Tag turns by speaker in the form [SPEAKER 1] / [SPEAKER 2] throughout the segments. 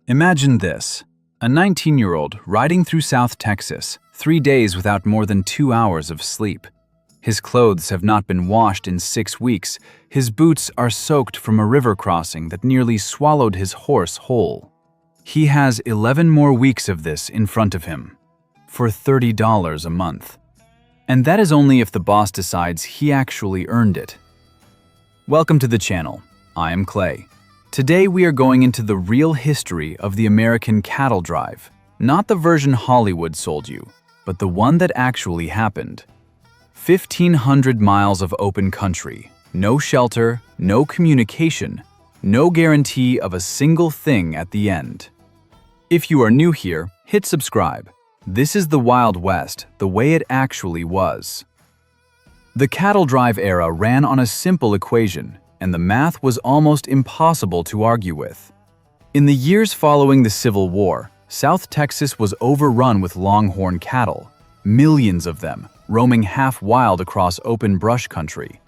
[SPEAKER 1] Imagine this: a 19-year-old riding through South Texas, 3 days without more than 2 hours of sleep. His clothes have not been washed in 6 weeks. His boots are soaked from a river crossing that nearly swallowed his horse whole. He has 11 more weeks of this in front of him, for $30 a month. And that is only if the boss decides he actually earned it. Welcome to the channel. I am Clay. Today we are going into the real history of the American cattle drive. Not the version Hollywood sold you, but the one that actually happened. 1,500 miles of open country, no shelter, no communication, no guarantee of a single thing at the end. If you are new here, hit subscribe. This is the Wild West, the way it actually was. The cattle drive era ran on a simple equation, and the math was almost impossible to argue with. In the years following the Civil War, South Texas was overrun with longhorn cattle, millions of them, roaming half-wild across open brush country.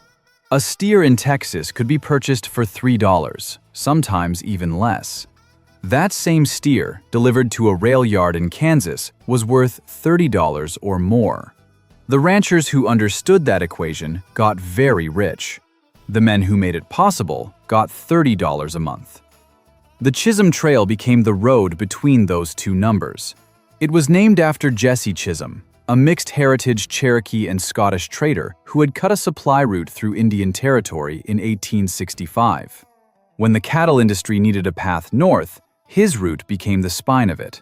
[SPEAKER 1] A steer in Texas could be purchased for $3, sometimes even less. That same steer, delivered to a rail yard in Kansas, was worth $30 or more. The ranchers who understood that equation got very rich. The men who made it possible got $30 a month. The Chisholm Trail became the road between those two numbers. It was named after Jesse Chisholm, a mixed-heritage Cherokee and Scottish trader who had cut a supply route through Indian Territory in 1865. When the cattle industry needed a path north, his route became the spine of it.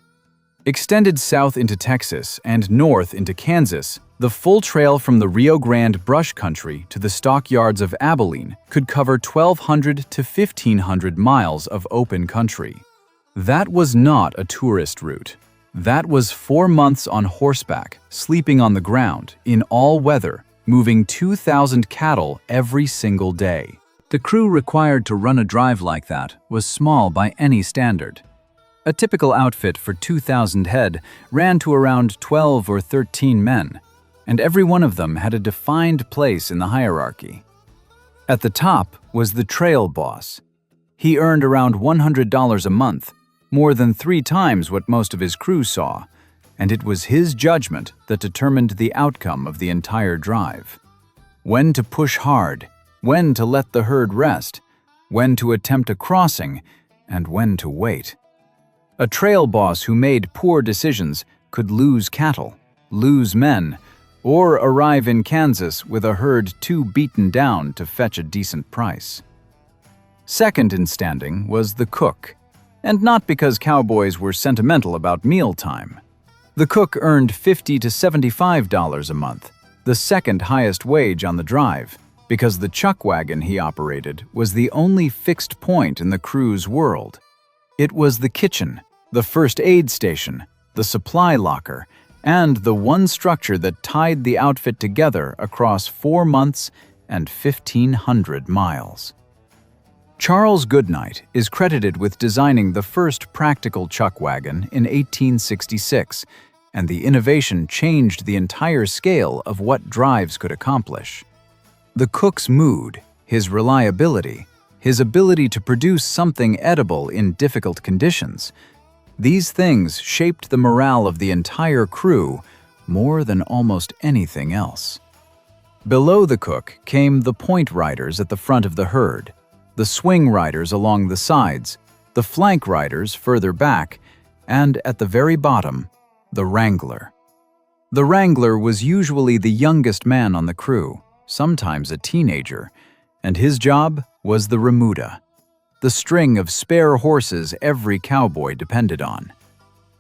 [SPEAKER 1] Extended south into Texas and north into Kansas, the full trail from the Rio Grande brush country to the stockyards of Abilene could cover 1,200 to 1,500 miles of open country. That was not a tourist route. That was 4 months on horseback, sleeping on the ground, in all weather, moving 2,000 cattle every single day. The crew required to run a drive like that was small by any standard. A typical outfit for 2,000 head ran to around 12 or 13 men, and every one of them had a defined place in the hierarchy. At the top was the trail boss. He earned around $100 a month, more than 3 times what most of his crew saw, and it was his judgment that determined the outcome of the entire drive. When to push hard, when to let the herd rest, when to attempt a crossing, and when to wait. A trail boss who made poor decisions could lose cattle, lose men, or arrive in Kansas with a herd too beaten down to fetch a decent price. Second in standing was the cook, and not because cowboys were sentimental about mealtime. The cook earned $50 to $75 a month, the second highest wage on the drive, because the chuck wagon he operated was the only fixed point in the crew's world. It was the kitchen, the first aid station, the supply locker, and the one structure that tied the outfit together across 4 months and 1,500 miles. Charles Goodnight is credited with designing the first practical chuck wagon in 1866, and the innovation changed the entire scale of what drives could accomplish. The cook's mood, his reliability, his ability to produce something edible in difficult conditions, these things shaped the morale of the entire crew more than almost anything else. Below the cook came the point riders at the front of the herd, the swing riders along the sides, the flank riders further back, and at the very bottom, the wrangler. The wrangler was usually the youngest man on the crew, sometimes a teenager, and his job was the remuda, the string of spare horses every cowboy depended on.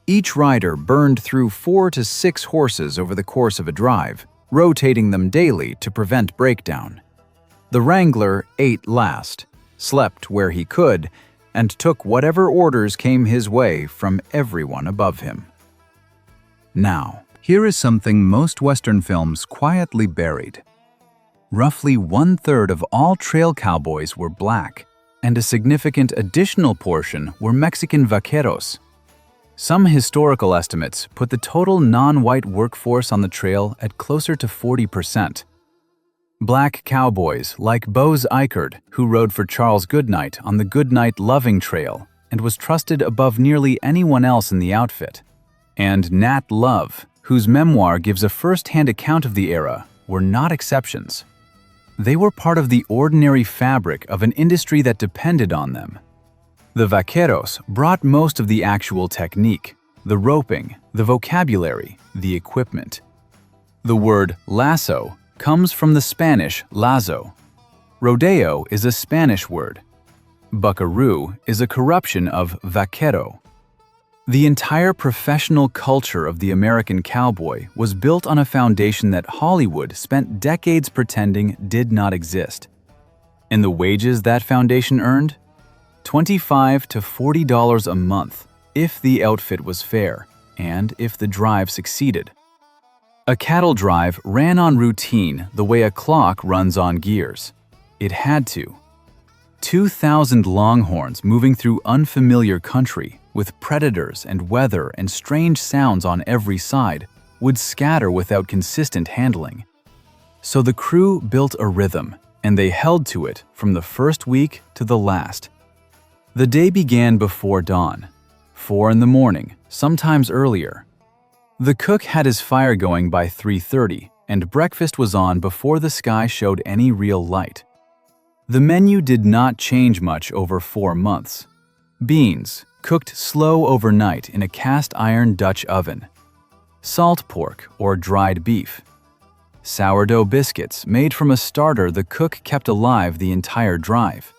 [SPEAKER 1] Each rider burned through 4 to 6 horses over the course of a drive, rotating them daily to prevent breakdown. The wrangler ate last, slept where he could, and took whatever orders came his way from everyone above him. Now, here is something most Western films quietly buried. Roughly 1/3 of all trail cowboys were black, and a significant additional portion were Mexican vaqueros. Some historical estimates put the total non-white workforce on the trail at closer to 40%. Black cowboys like Bose Eichard, who rode for Charles Goodnight on the Goodnight Loving Trail, and was trusted above nearly anyone else in the outfit. And Nat Love, whose memoir gives a first-hand account of the era, were not exceptions. They were part of the ordinary fabric of an industry that depended on them. The vaqueros brought most of the actual technique, the roping, the vocabulary, the equipment. The word lasso comes from the Spanish lazo. Rodeo is a Spanish word. Buckaroo is a corruption of vaquero. The entire professional culture of the American cowboy was built on a foundation that Hollywood spent decades pretending did not exist. And the wages that foundation earned? $25 to $40 a month, if the outfit was fair, and if the drive succeeded. A cattle drive ran on routine the way a clock runs on gears. It had to. 2,000 longhorns moving through unfamiliar country with predators and weather and strange sounds on every side would scatter without consistent handling. So the crew built a rhythm, and they held to it from the first week to the last. The day began before dawn, 4 in the morning, sometimes earlier. The cook had his fire going by 3:30, and breakfast was on before the sky showed any real light. The menu did not change much over 4 months. Beans, cooked slow overnight in a cast-iron Dutch oven. Salt pork or dried beef. Sourdough biscuits made from a starter the cook kept alive the entire drive.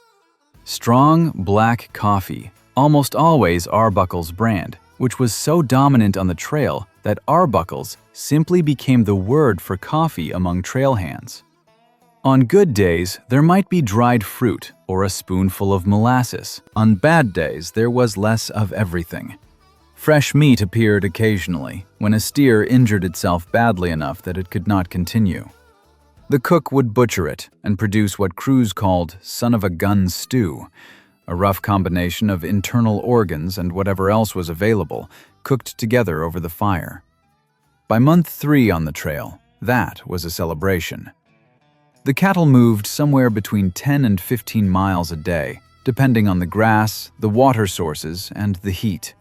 [SPEAKER 1] Strong black coffee, almost always Arbuckle's brand, which was so dominant on the trail that Arbuckles simply became the word for coffee among trail hands. On good days, there might be dried fruit or a spoonful of molasses. On bad days, there was less of everything. Fresh meat appeared occasionally, when a steer injured itself badly enough that it could not continue. The cook would butcher it and produce what crews called son-of-a-gun stew, a rough combination of internal organs and whatever else was available, cooked together over the fire. By month 3 on the trail, that was a celebration. The cattle moved somewhere between 10 and 15 miles a day, depending on the grass, the water sources, and the heat.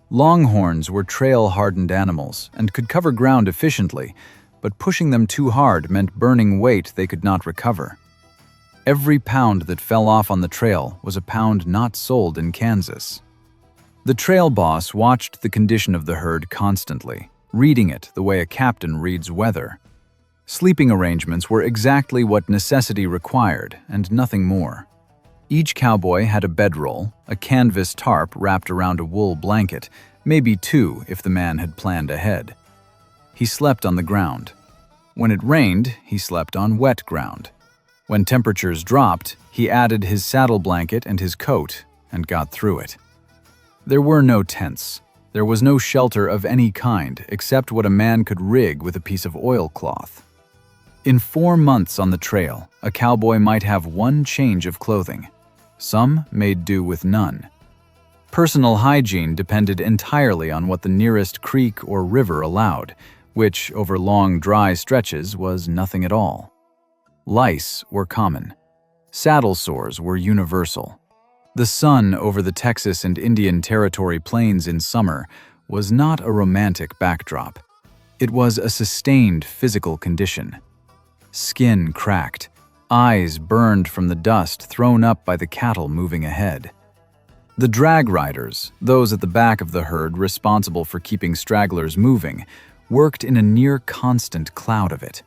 [SPEAKER 1] Longhorns were trail-hardened animals and could cover ground efficiently, but pushing them too hard meant burning weight they could not recover. Every pound that fell off on the trail was a pound not sold in Kansas. The trail boss watched the condition of the herd constantly, reading it the way a captain reads weather. Sleeping arrangements were exactly what necessity required, and nothing more. Each cowboy had a bedroll, a canvas tarp wrapped around a wool blanket, maybe 2 if the man had planned ahead. He slept on the ground. When it rained, he slept on wet ground. When temperatures dropped, he added his saddle blanket and his coat and got through it. There were no tents. There was no shelter of any kind except what a man could rig with a piece of oilcloth. In 4 months on the trail, a cowboy might have 1 change of clothing. Some made do with none. Personal hygiene depended entirely on what the nearest creek or river allowed, which over long dry stretches was nothing at all. Lice were common. Saddle sores were universal. The sun over the Texas and Indian Territory plains in summer was not a romantic backdrop. It was a sustained physical condition. Skin cracked, eyes burned from the dust thrown up by the cattle moving ahead. The drag riders, those at the back of the herd responsible for keeping stragglers moving, worked in a near constant cloud of it.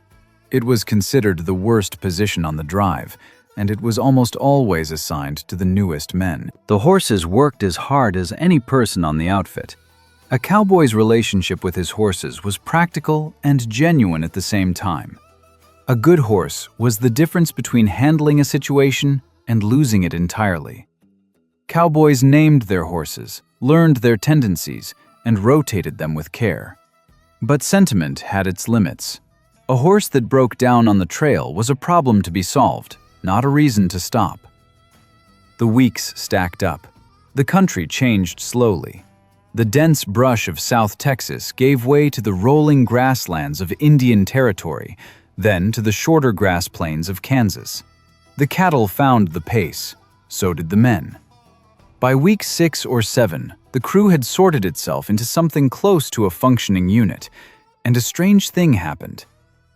[SPEAKER 1] It was considered the worst position on the drive, and it was almost always assigned to the newest men. The horses worked as hard as any person on the outfit. A cowboy's relationship with his horses was practical and genuine at the same time. A good horse was the difference between handling a situation and losing it entirely. Cowboys named their horses, learned their tendencies, and rotated them with care. But sentiment had its limits. A horse that broke down on the trail was a problem to be solved, not a reason to stop. The weeks stacked up. The country changed slowly. The dense brush of South Texas gave way to the rolling grasslands of Indian Territory, then to the shorter grass plains of Kansas. The cattle found the pace, so did the men. By week 6 or 7, the crew had sorted itself into something close to a functioning unit, and a strange thing happened.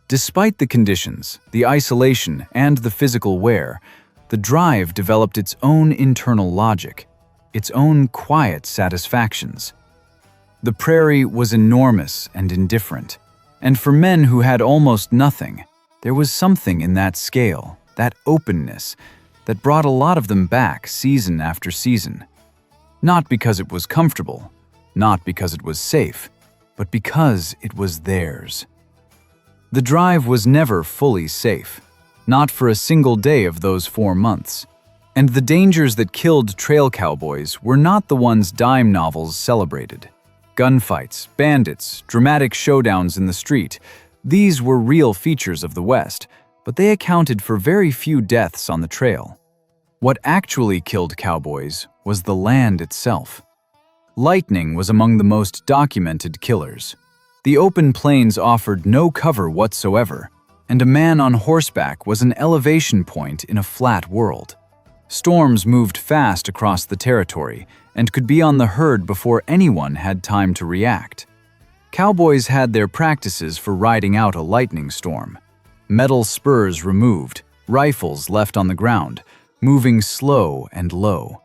[SPEAKER 1] Despite the conditions, the isolation, and the physical wear, the drive developed its own internal logic, its own quiet satisfactions. The prairie was enormous and indifferent, and for men who had almost nothing, there was something in that scale, that openness, that brought a lot of them back season after season. Not because it was comfortable, not because it was safe, but because it was theirs. The drive was never fully safe, not for a single day of those 4 months. And the dangers that killed trail cowboys were not the ones dime novels celebrated. Gunfights, bandits, dramatic showdowns in the street, these were real features of the West, but they accounted for very few deaths on the trail. What actually killed cowboys was the land itself. Lightning was among the most documented killers. The open plains offered no cover whatsoever, and a man on horseback was an elevation point in a flat world. Storms moved fast across the territory and could be on the herd before anyone had time to react. Cowboys had their practices for riding out a lightning storm. Metal spurs removed, rifles left on the ground, moving slow and low.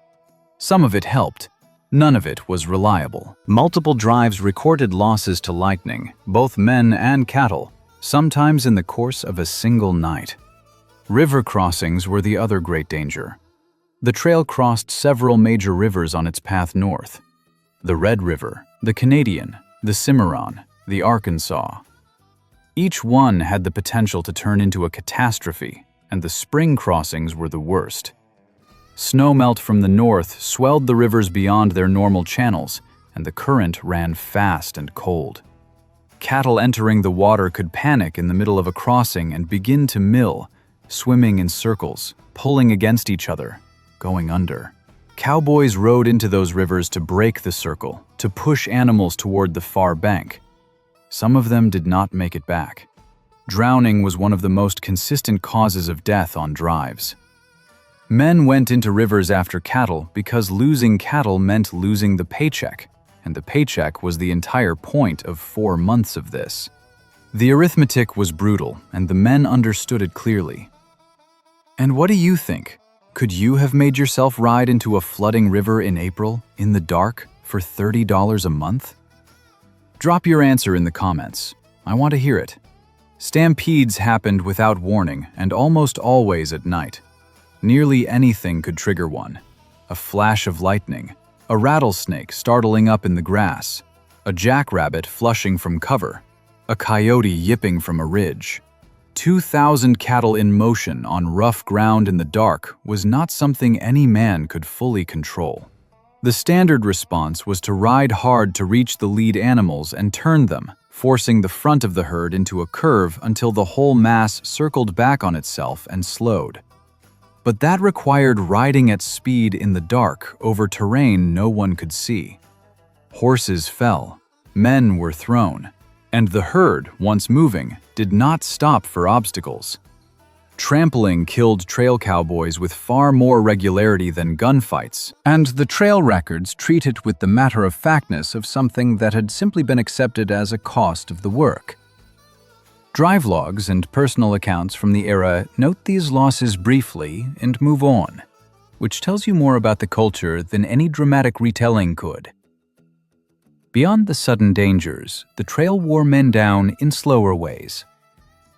[SPEAKER 1] Some of it helped. None of it was reliable. Multiple drives recorded losses to lightning, both men and cattle, sometimes in the course of a single night. River crossings were the other great danger. The trail crossed several major rivers on its path north: the Red River, the Canadian, the Cimarron, the Arkansas. Each one had the potential to turn into a catastrophe, and the spring crossings were the worst. Snowmelt from the north swelled the rivers beyond their normal channels, and the current ran fast and cold. Cattle entering the water could panic in the middle of a crossing and begin to mill, swimming in circles, pulling against each other, going under. Cowboys rode into those rivers to break the circle, to push animals toward the far bank. Some of them did not make it back. Drowning was one of the most consistent causes of death on drives. Men went into rivers after cattle because losing cattle meant losing the paycheck, and the paycheck was the entire point of 4 months of this. The arithmetic was brutal, and the men understood it clearly. And what do you think? Could you have made yourself ride into a flooding river in April, in the dark, for $30 a month? Drop your answer in the comments. I want to hear it. Stampedes happened without warning and almost always at night. Nearly anything could trigger one. A flash of lightning, a rattlesnake startling up in the grass, a jackrabbit flushing from cover, a coyote yipping from a ridge. 2,000 cattle in motion on rough ground in the dark was not something any man could fully control. The standard response was to ride hard to reach the lead animals and turn them, forcing the front of the herd into a curve until the whole mass circled back on itself and slowed. But that required riding at speed in the dark over terrain no one could see. Horses fell, men were thrown, and the herd, once moving, did not stop for obstacles. Trampling killed trail cowboys with far more regularity than gunfights, and the trail records treat it with the matter-of-factness of something that had simply been accepted as a cost of the work. Drive logs and personal accounts from the era note these losses briefly and move on, which tells you more about the culture than any dramatic retelling could. Beyond the sudden dangers, the trail wore men down in slower ways.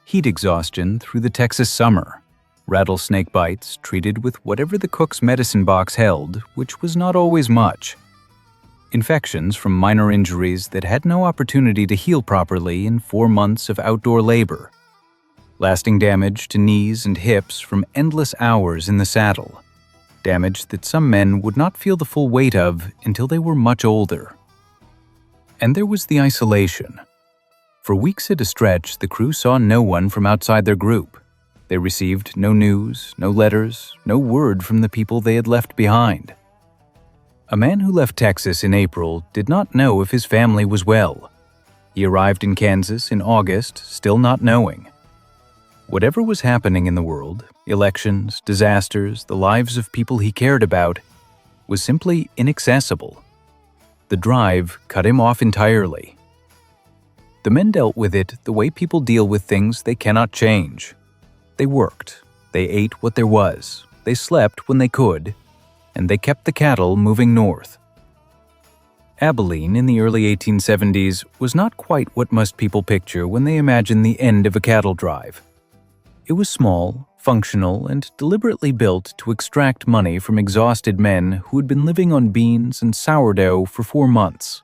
[SPEAKER 1] Heat exhaustion through the Texas summer, rattlesnake bites treated with whatever the cook's medicine box held, which was not always much. Infections from minor injuries that had no opportunity to heal properly in 4 months of outdoor labor. Lasting damage to knees and hips from endless hours in the saddle. Damage that some men would not feel the full weight of until they were much older. And there was the isolation. For weeks at a stretch, the crew saw no one from outside their group. They received no news, no letters, no word from the people they had left behind. A man who left Texas in April did not know if his family was well. He arrived in Kansas in August, still not knowing. Whatever was happening in the world, elections, disasters, the lives of people he cared about, was simply inaccessible. The drive cut him off entirely. The men dealt with it the way people deal with things they cannot change. They worked, they ate what there was, they slept when they could, and they kept the cattle moving north. Abilene in the early 1870s was not quite what most people picture when they imagine the end of a cattle drive. It was small, functional, and deliberately built to extract money from exhausted men who had been living on beans and sourdough for 4 months.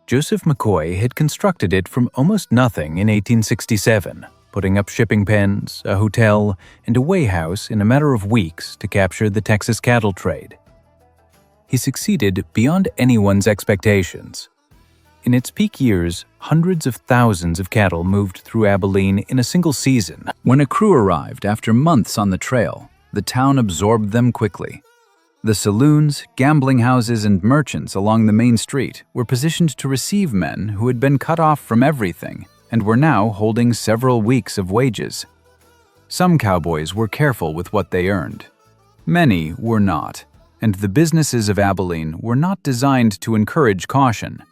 [SPEAKER 1] Joseph McCoy had constructed it from almost nothing in 1867, putting up shipping pens, a hotel, and a weighhouse in a matter of weeks to capture the Texas cattle trade. He succeeded beyond anyone's expectations. In its peak years, hundreds of thousands of cattle moved through Abilene in a single season. When a crew arrived after months on the trail, the town absorbed them quickly. The saloons, gambling houses, and merchants along the main street were positioned to receive men who had been cut off from everything and were now holding several weeks of wages. Some cowboys were careful with what they earned. Many were not, and the businesses of Abilene were not designed to encourage caution.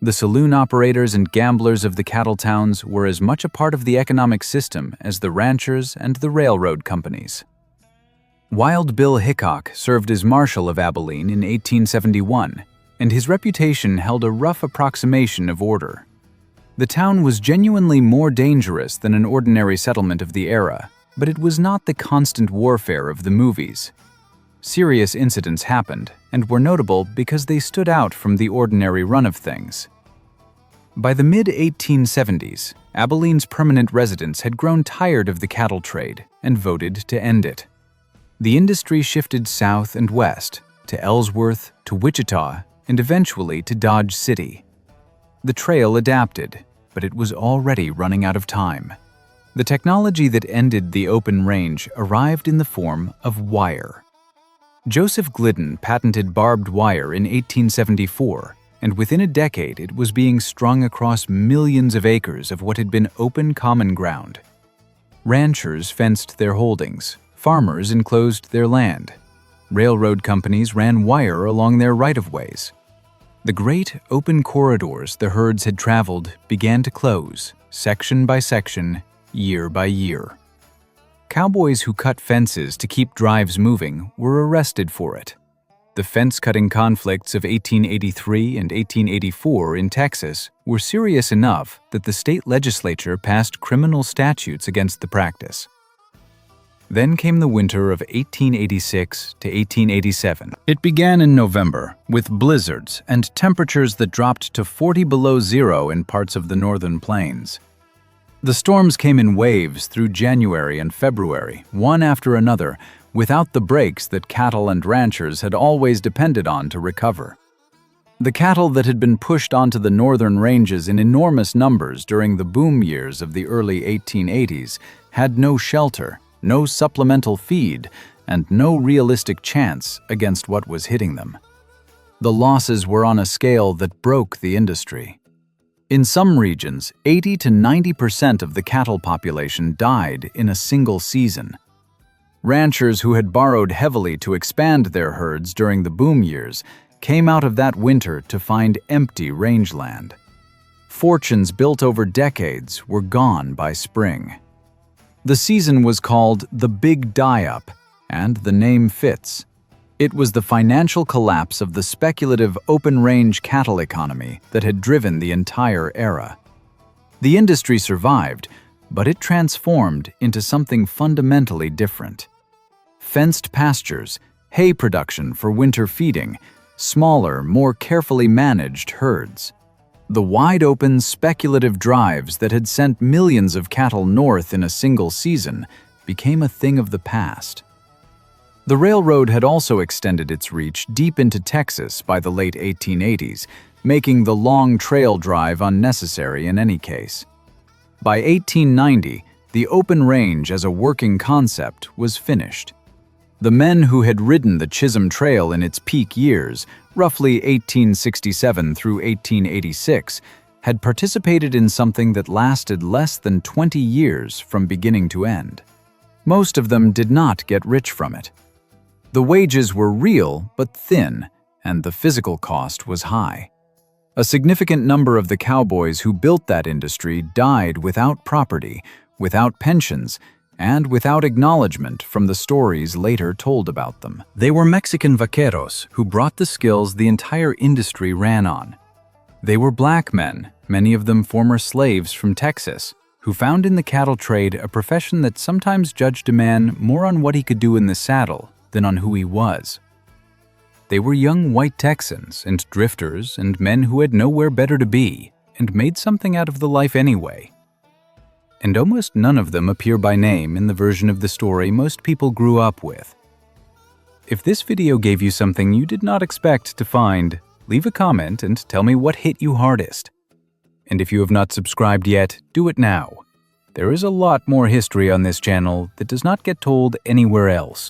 [SPEAKER 1] The saloon operators and gamblers of the cattle towns were as much a part of the economic system as the ranchers and the railroad companies. Wild Bill Hickok served as Marshal of Abilene in 1871, and his reputation held a rough approximation of order. The town was genuinely more dangerous than an ordinary settlement of the era, but it was not the constant warfare of the movies. Serious incidents happened and were notable because they stood out from the ordinary run of things. By the mid-1870s, Abilene's permanent residents had grown tired of the cattle trade and voted to end it. The industry shifted south and west, to Ellsworth, to Wichita, and eventually to Dodge City. The trail adapted, but it was already running out of time. The technology that ended the open range arrived in the form of wire. Joseph Glidden patented barbed wire in 1874, and within a decade it was being strung across millions of acres of what had been open common ground. Ranchers fenced their holdings, farmers enclosed their land. Railroad companies ran wire along their right-of-ways. The great open corridors the herds had traveled began to close, section by section, year by year. Cowboys who cut fences to keep drives moving were arrested for it. The fence-cutting conflicts of 1883 and 1884 in Texas were serious enough that the state legislature passed criminal statutes against the practice. Then came the winter of 1886 to 1887. It began in November, with blizzards and temperatures that dropped to 40 below zero in parts of the northern plains. The storms came in waves through January and February, one after another, without the breaks that cattle and ranchers had always depended on to recover. The cattle that had been pushed onto the northern ranges in enormous numbers during the boom years of the early 1880s had no shelter, no supplemental feed, and no realistic chance against what was hitting them. The losses were on a scale that broke the industry. In some regions, 80 to 90% of the cattle population died in a single season. Ranchers who had borrowed heavily to expand their herds during the boom years came out of that winter to find empty rangeland. Fortunes built over decades were gone by spring. The season was called the Big Die-Up, and the name fits. It was the financial collapse of the speculative open-range cattle economy that had driven the entire era. The industry survived, but it transformed into something fundamentally different. Fenced pastures, hay production for winter feeding, smaller, more carefully managed herds. The wide-open, speculative drives that had sent millions of cattle north in a single season became a thing of the past. The railroad had also extended its reach deep into Texas by the late 1880s, making the long trail drive unnecessary in any case. By 1890, the open range as a working concept was finished. The men who had ridden the Chisholm Trail in its peak years, roughly 1867 through 1886, had participated in something that lasted less than 20 years from beginning to end. Most of them did not get rich from it. The wages were real but thin, and the physical cost was high. A significant number of the cowboys who built that industry died without property, without pensions, and without acknowledgement from the stories later told about them. They were Mexican vaqueros who brought the skills the entire industry ran on. They were black men, many of them former slaves from Texas, who found in the cattle trade a profession that sometimes judged a man more on what he could do in the saddle than on who he was. They were young white Texans and drifters and men who had nowhere better to be and made something out of the life anyway. And almost none of them appear by name in the version of the story most people grew up with. If this video gave you something you did not expect to find, leave a comment and tell me what hit you hardest. And if you have not subscribed yet, do it now. There is a lot more history on this channel that does not get told anywhere else.